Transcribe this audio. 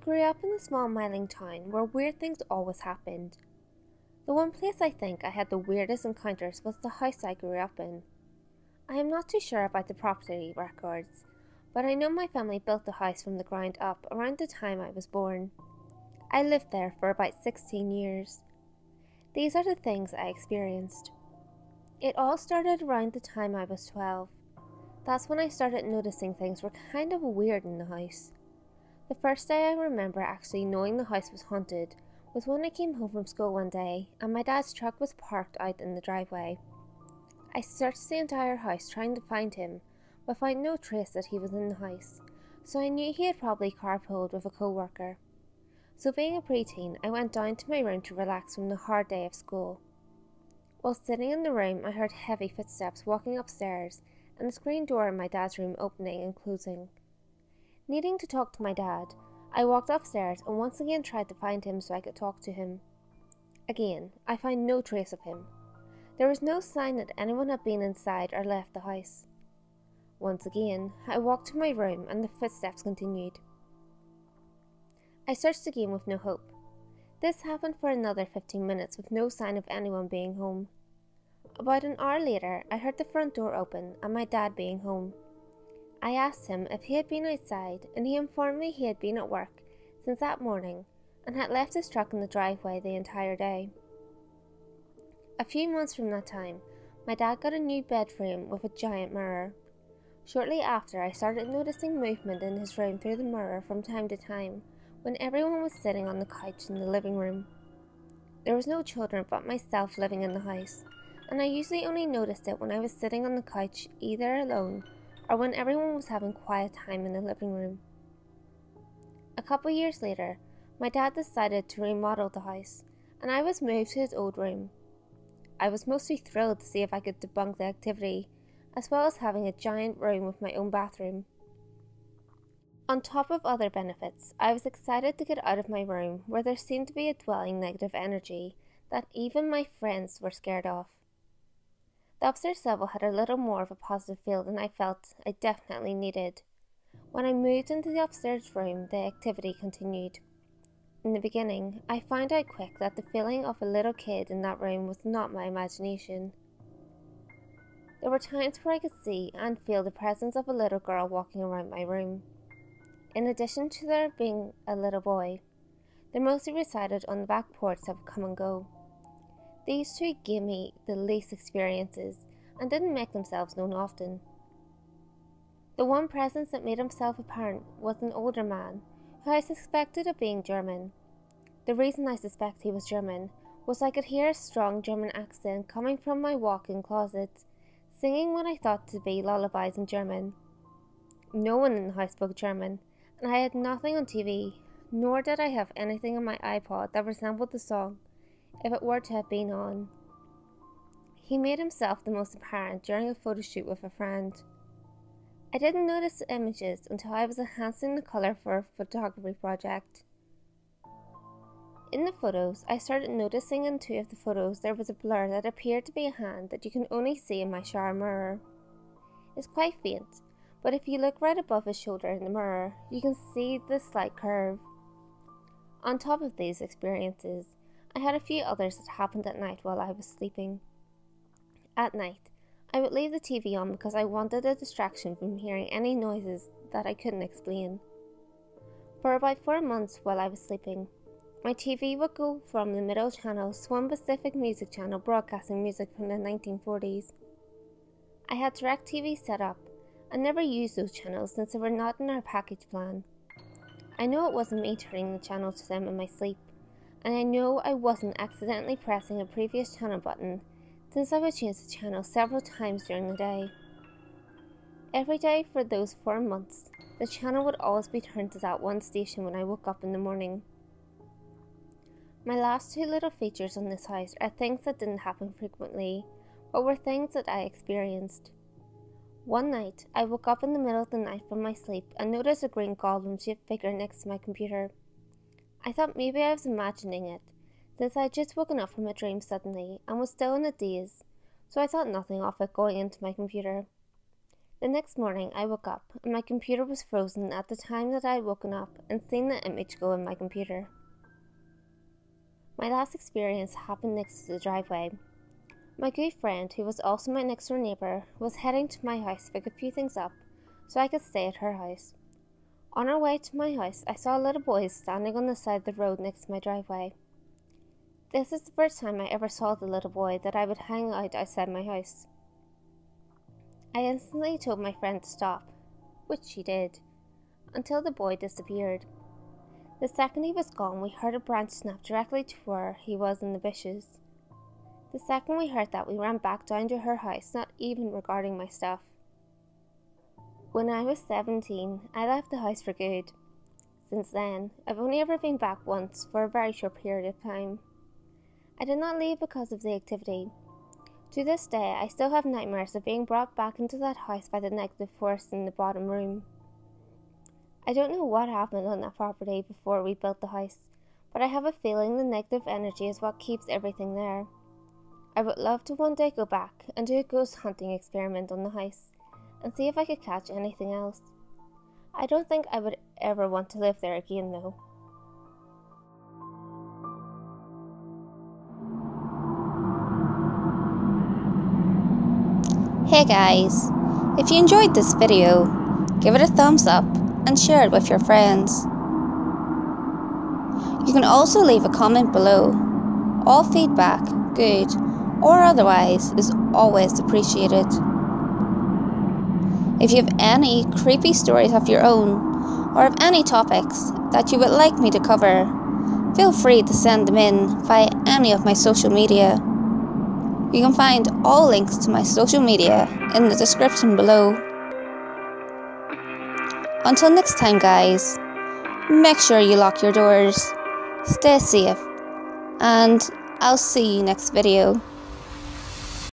grew up in a small mining town where weird things always happened. The one place I think I had the weirdest encounters was the house I grew up in. I am not too sure about the property records, but I know my family built the house from the ground up around the time I was born. I lived there for about 16 years. These are the things I experienced. It all started around the time I was 12. That's when I started noticing things were kind of weird in the house. The first day I remember actually knowing the house was haunted was when I came home from school one day and my dad's truck was parked out in the driveway. I searched the entire house trying to find him, but found no trace that he was in the house, so I knew he had probably carpooled with a co-worker. So being a preteen, I went down to my room to relax from the hard day of school. While sitting in the room, I heard heavy footsteps walking upstairs and the screen door in my dad's room opening and closing. Needing to talk to my dad, I walked upstairs and once again tried to find him so I could talk to him. Again, I found no trace of him. There was no sign that anyone had been inside or left the house. Once again, I walked to my room and the footsteps continued. I searched again with no hope. This happened for another 15 minutes with no sign of anyone being home. About an hour later, I heard the front door open and my dad being home. I asked him if he had been outside and he informed me he had been at work since that morning and had left his truck in the driveway the entire day. A few months from that time, my dad got a new bed frame with a giant mirror. Shortly after, I started noticing movement in his room through the mirror from time to time when everyone was sitting on the couch in the living room. There was no children but myself living in the house, and I usually only noticed it when I was sitting on the couch either alone or when everyone was having quiet time in the living room. A couple years later, my dad decided to remodel the house, and I was moved to his old room. I was mostly thrilled to see if I could debunk the activity, as well as having a giant room with my own bathroom. On top of other benefits, I was excited to get out of my room where there seemed to be a dwelling negative energy that even my friends were scared of. The upstairs level had a little more of a positive feel than I felt I definitely needed. When I moved into the upstairs room, the activity continued. In the beginning, I found out quick that the feeling of a little kid in that room was not my imagination. There were times where I could see and feel the presence of a little girl walking around my room. In addition to there being a little boy, they mostly resided on the back porch that would come and go. These two gave me the least experiences and didn't make themselves known often. The one presence that made himself apparent was an older man who I suspected of being German. The reason I suspect he was German was I could hear a strong German accent coming from my walk-in closet, singing what I thought to be lullabies in German. No one in the house spoke German, and I had nothing on TV, nor did I have anything on my iPod that resembled the song, if it were to have been on. He made himself the most apparent during a photo shoot with a friend. I didn't notice the images until I was enhancing the colour for a photography project. In the photos, I started noticing in two of the photos there was a blur that appeared to be a hand that you can only see in my shower mirror. It's quite faint, but if you look right above his shoulder in the mirror, you can see the slight curve. On top of these experiences, I had a few others that happened at night while I was sleeping. At night, I would leave the TV on because I wanted a distraction from hearing any noises that I couldn't explain. For about 4 months while I was sleeping, my TV would go from the middle channel to one Pacific Music channel broadcasting music from the 1940s. I had DirecTV set up and never used those channels since they were not in our package plan. I know it wasn't me turning the channel to them in my sleep, and I know I wasn't accidentally pressing a previous channel button since I would change the channel several times during the day. Every day for those 4 months, the channel would always be turned to that one station when I woke up in the morning. My last two little features on this house are things that didn't happen frequently, but were things that I experienced. One night, I woke up in the middle of the night from my sleep and noticed a green goblin-shaped figure next to my computer. I thought maybe I was imagining it, since I had just woken up from a dream suddenly and was still in a daze, so I thought nothing of it going into my computer. The next morning I woke up and my computer was frozen at the time that I had woken up and seen the image go in my computer. My last experience happened next to the driveway. My good friend, who was also my next door neighbour, was heading to my house to pick a few things up so I could stay at her house. On our way to my house, I saw a little boy standing on the side of the road next to my driveway. This is the first time I ever saw the little boy that I would hang out outside my house. I instantly told my friend to stop, which she did, until the boy disappeared. The second he was gone, we heard a branch snap directly to where he was in the bushes. The second we heard that, we ran back down to her house, not even regarding my stuff. When I was 17, I left the house for good. Since then, I've only ever been back once for a very short period of time. I did not leave because of the activity. To this day, I still have nightmares of being brought back into that house by the negative force in the bottom room. I don't know what happened on that property before we built the house, but I have a feeling the negative energy is what keeps everything there. I would love to one day go back and do a ghost hunting experiment on the house and see if I could catch anything else. I don't think I would ever want to live there again though. Hey guys, if you enjoyed this video, give it a thumbs up and share it with your friends. You can also leave a comment below. All feedback, good or otherwise, is always appreciated. If you have any creepy stories of your own, or have any topics that you would like me to cover, feel free to send them in via any of my social media. You can find all links to my social media in the description below. Until next time guys, make sure you lock your doors, stay safe, and I'll see you next video.